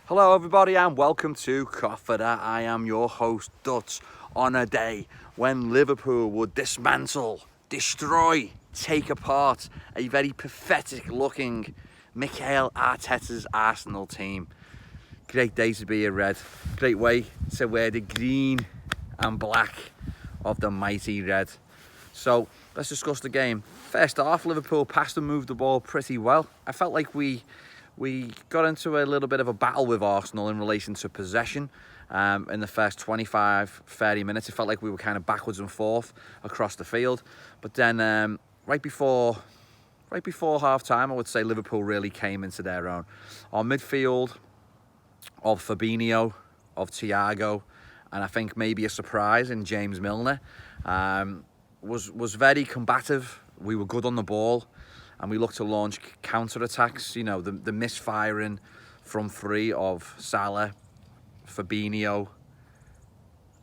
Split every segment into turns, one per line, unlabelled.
Hello everybody and welcome to Coffer. I am your host Dutz on a day when Liverpool would dismantle, destroy, take apart a very pathetic looking Mikel Arteta's Arsenal team. Great day to be a Red, great way to wear the green and black of the mighty Red. So let's discuss the game. First off, Liverpool passed and moved the ball pretty well. I felt like we got into a little bit of a battle with Arsenal in relation to possession. In the first 25-30 minutes, it felt like we were kind of backwards and forth across the field. But then right before half-time, I would say Liverpool really came into their own. Our midfield of Fabinho, of Thiago, and I think maybe a surprise in James Milner, was very combative. We were good on the ball, and we looked to launch counter-attacks. You know, the misfiring from three of Salah, Fabinho,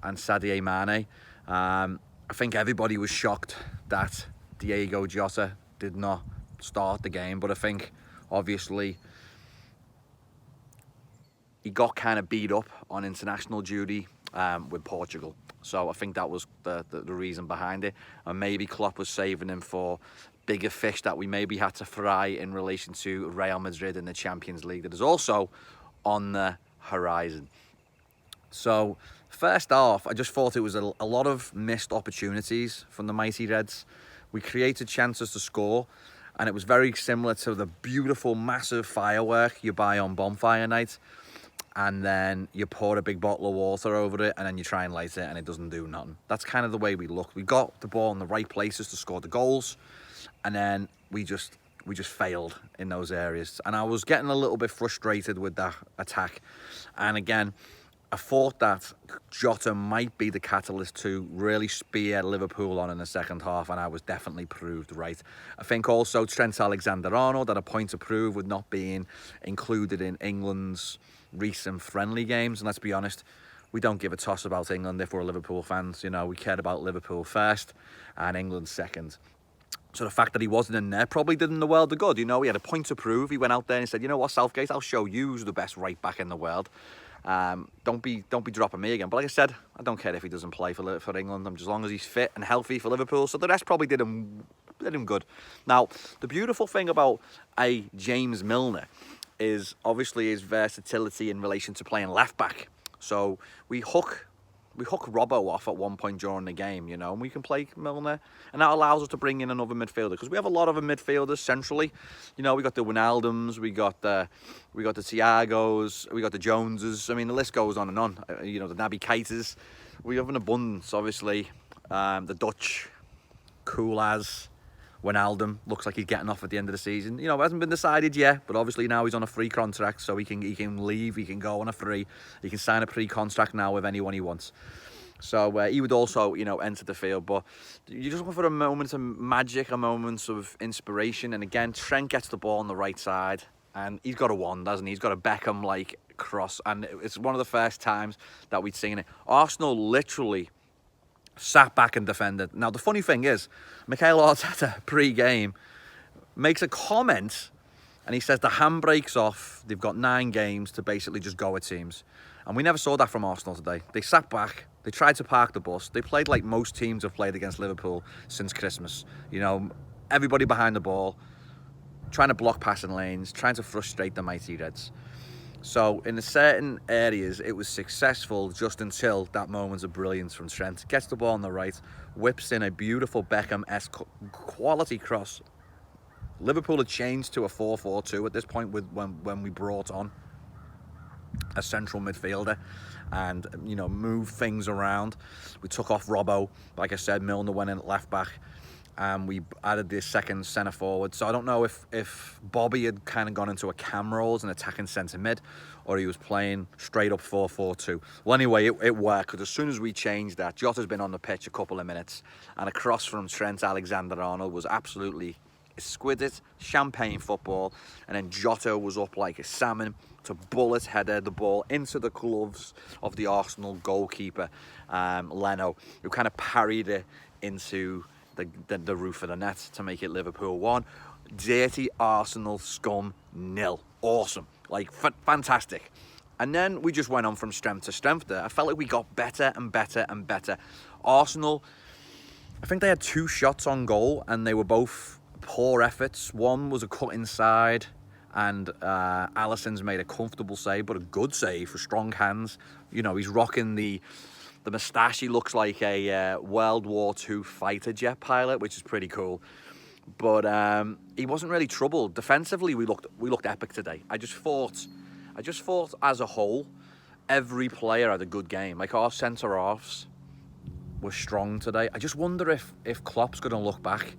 and Sadio Mane. I think everybody was shocked that Diogo Jota did not start the game, but I think obviously he got kind of beat up on international duty with Portugal. So I think that was the reason behind it. And maybe Klopp was saving him for bigger fish that we maybe had to fry in relation to Real Madrid in the Champions League that is also on the horizon. So first off, I just thought it was a lot of missed opportunities from the mighty Reds. We created chances to score, and it was very similar to the beautiful, massive firework you buy on bonfire night, and then you pour a big bottle of water over it, and then you try and light it, and it doesn't do nothing. That's kind of the way we looked. We got the ball in the right places to score the goals, and then we just failed in those areas. And I was getting a little bit frustrated with that attack. And again, I thought that Jota might be the catalyst to really spear Liverpool on in the second half, and I was definitely proved right. I think also Trent Alexander-Arnold had a point to prove with not being included in England's recent friendly games. And let's be honest, we don't give a toss about England if we're Liverpool fans. You know, we cared about Liverpool first and England second. So the fact that he wasn't in there probably did him the world of good. You know, he had a point to prove. He went out there and said, you know what, Southgate, I'll show you who's the best right back in the world. Don't be dropping me again. But like I said, I don't care if he doesn't play for England. As long as he's fit and healthy for Liverpool. So the rest probably did him good. Now, the beautiful thing about a James Milner is obviously his versatility in relation to playing left back. So we hook Robbo off at one point during the game, you know, and we can play Milner, and that allows us to bring in another midfielder, because we have a lot of midfielders centrally. You know, we got the Wijnaldums, we got the Thiagos, we got the Joneses. I mean, the list goes on and on. You know, the Naby Keitas. We have an abundance, obviously. The Dutch, cool as Wijnaldum looks like he's getting off at the end of the season. You know, it hasn't been decided yet, but obviously now he's on a free contract, so he can leave, he can go on a free, he can sign a pre-contract now with anyone he wants. So he would also, you know, enter the field. But you just look for a moment of magic, a moment of inspiration. And again, Trent gets the ball on the right side, and he's got a wand, hasn't he? He's got a Beckham-like cross, and it's one of the first times that we'd seen it. Arsenal literally sat back and defended. Now, the funny thing is, Mikel Arteta, pre-game, makes a comment, and he says the handbrake's off. They've got 9 games to basically just go at teams. And we never saw that from Arsenal today. They sat back. They tried to park the bus. They played like most teams have played against Liverpool since Christmas. You know, everybody behind the ball, trying to block passing lanes, trying to frustrate the mighty Reds. So in certain areas, it was successful just until that moment of brilliance from Trent. Gets the ball on the right, whips in a beautiful Beckham-esque quality cross. Liverpool had changed to a 4-4-2 at this point when we brought on a central midfielder and, you know, moved things around. We took off Robbo. Like I said, Milner went in at left back. And we added this second centre forward. So I don't know if Bobby had kind of gone into a cam role as an attacking centre mid, or he was playing straight up 4-4-2. Well, anyway, it worked, because as soon as we changed that, Jota's been on the pitch a couple of minutes, and a cross from Trent Alexander-Arnold was absolutely exquisite, champagne football. And then Jota was up like a salmon to bullet header the ball into the gloves of the Arsenal goalkeeper, Leno, who kind of parried it into the roof of the net to make it Liverpool 1. Dirty Arsenal scum 0. Awesome. Like, fantastic. And then we just went on from strength to strength there. I felt like we got better and better and better. Arsenal, I think they had 2 shots on goal and they were both poor efforts. One was a cut inside and Alisson's made a comfortable save, but a good save for strong hands. You know, he's rocking the moustache. He looks like a World War II fighter jet pilot, which is pretty cool. But he wasn't really troubled. Defensively, we looked epic today. I just thought as a whole, every player had a good game. Like our centre-halves were strong today. I just wonder if Klopp's going to look back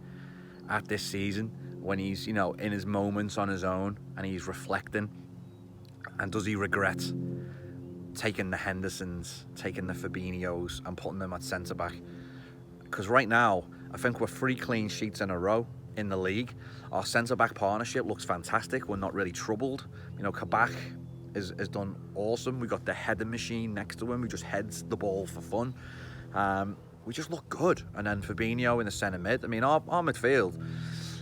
at this season when he's, you know, in his moments on his own and he's reflecting, and does he regret taking the Hendersons, taking the Fabinhos and putting them at centre-back? Because right now, I think we're 3 clean sheets in a row in the league. Our centre-back partnership looks fantastic. We're not really troubled. You know, Kabak has done awesome. We got the header machine next to him who just heads the ball for fun. We just look good. And then Fabinho in the centre mid. I mean, our midfield.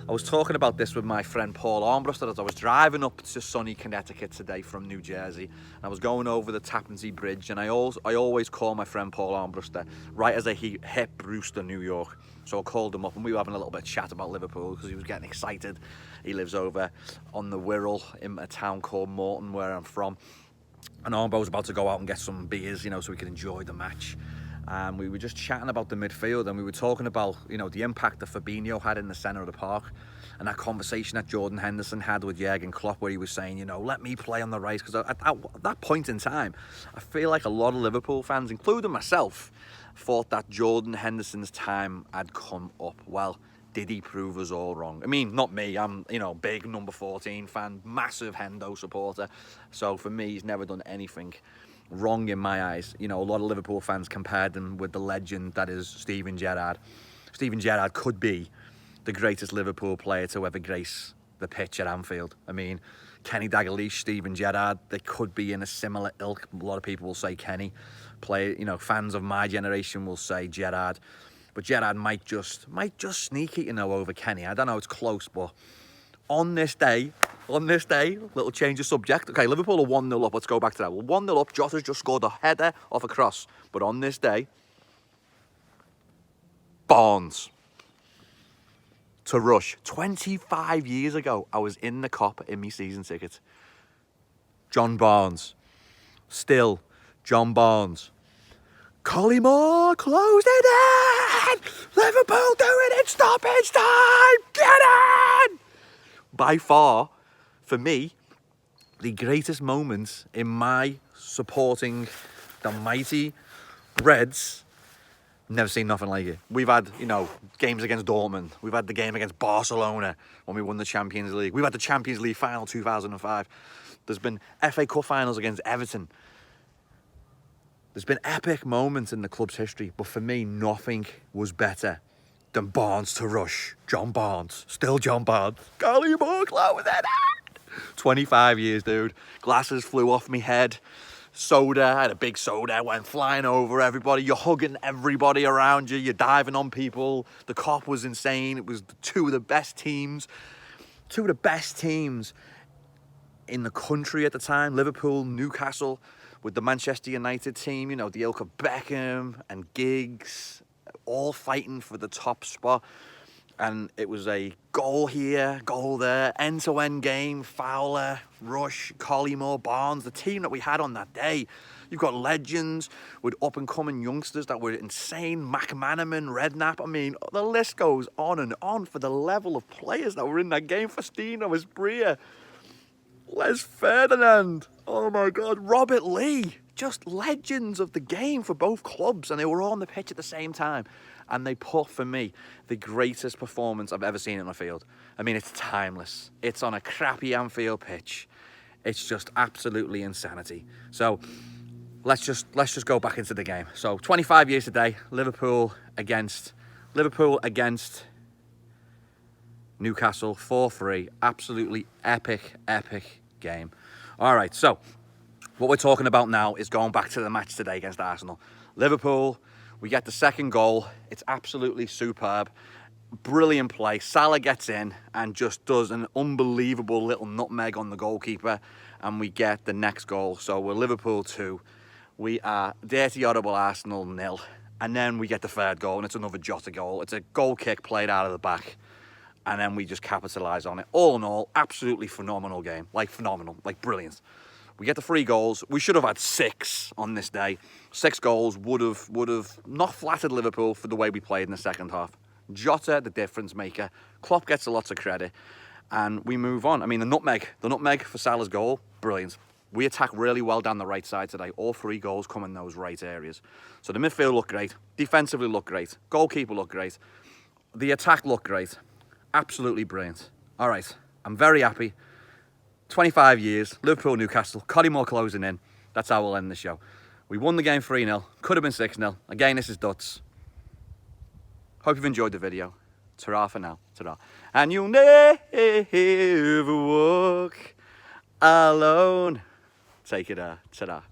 I was talking about this with my friend Paul Armbruster as I was driving up to sunny Connecticut today from New Jersey. And I was going over the Tappan Zee Bridge, and I always call my friend Paul Armbruster right as I hit Brewster, New York. So I called him up and we were having a little bit of chat about Liverpool because he was getting excited. He lives over on the Wirral in a town called Morton, where I'm from. And Armbo was about to go out and get some beers, you know, so we could enjoy the match. And we were just chatting about the midfield, and we were talking about, you know, the impact that Fabinho had in the centre of the park, and that conversation that Jordan Henderson had with Jurgen Klopp, where he was saying, you know, let me play on the right. Because at that point in time, I feel like a lot of Liverpool fans, including myself, thought that Jordan Henderson's time had come up. Well, did he prove us all wrong? I mean, not me. I'm, you know, big number 14 fan, massive Hendo supporter. So for me, he's never done anything wrong in my eyes. You know, a lot of Liverpool fans compared him with the legend that is Steven Gerrard. Steven Gerrard could be the greatest Liverpool player to ever grace the pitch at Anfield. I mean, Kenny Dalglish, Steven Gerrard, they could be in a similar ilk. A lot of people will say Kenny. You know, fans of my generation will say Gerrard. But Gerrard might just sneak it, you know, over Kenny. I don't know, it's close, but on this day, little change of subject. Okay, Liverpool are 1-0 up. Let's go back to that. We're 1-0 up. Jota's just scored a header off a cross. But on this day, Barnes to Rush. 25 years ago, I was in the Cop in my season ticket. John Barnes. Still, John Barnes. Collymore closed it in! Liverpool doing it! Stoppage time! Get in! By far, for me, the greatest moments in my supporting the mighty Reds. Never seen nothing like it. We've had, you know, games against Dortmund. We've had the game against Barcelona when we won the Champions League. We've had the Champions League final 2005. There's been FA Cup finals against Everton. There's been epic moments in the club's history, but for me, nothing was better than Barnes to Rush. John Barnes. Still John Barnes. Collymore close it in! 25 years, dude. Glasses flew off my head. Soda, I had a big soda, went flying over everybody. You're hugging everybody around you. You're diving on people. The Cop was insane. It was 2 of the best teams. 2 of the best teams in the country at the time. Liverpool, Newcastle, with the Manchester United team. You know, the ilk of Beckham and Giggs, all fighting for the top spot. And it was a goal here, goal there, end-to-end game. Fowler, Rush, Collymore, Barnes, the team that we had on that day. You've got legends with up-and-coming youngsters that were insane. McManaman, Redknapp. I mean, the list goes on and on for the level of players that were in that game. Faustino, Esbria, Les Ferdinand. Oh my God, Robert Lee. Just legends of the game for both clubs, and they were all on the pitch at the same time. And they put, for me, the greatest performance I've ever seen in a field. I mean, it's timeless. It's on a crappy Anfield pitch. It's just absolutely insanity. So let's just go back into the game. So 25 years today, Liverpool against Newcastle, 4-3. Absolutely epic game. All right, so what we're talking about now is going back to the match today against Arsenal. Liverpool, we get the second goal. It's absolutely superb. Brilliant play. Salah gets in and just does an unbelievable little nutmeg on the goalkeeper. and we get the next goal. So we're Liverpool 2. We are dirty, horrible Arsenal 0. And then we get the third goal, and it's another Jota goal. It's a goal kick played out of the back. And then we just capitalise on it. All in all, absolutely phenomenal game. Like, phenomenal. Like, brilliant. We get the 3 goals. We should have had 6 on this day. 6 goals would have not flattered Liverpool for the way we played in the second half. Jota, the difference maker. Klopp gets a lot of credit. And we move on. I mean, the nutmeg for Salah's goal, brilliant. We attack really well down the right side today. All 3 goals come in those right areas. So the midfield looked great. Defensively looked great. Goalkeeper looked great. The attack looked great. Absolutely brilliant. All right, I'm very happy. 25 years, Liverpool, Newcastle, Collymore closing in. That's how we'll end the show. We won the game 3-0. Could have been 6-0. Again, this is Duts. Hope you've enjoyed the video. Ta-ra for now. Ta-ra. And you'll never walk alone. Take it, ta-ra.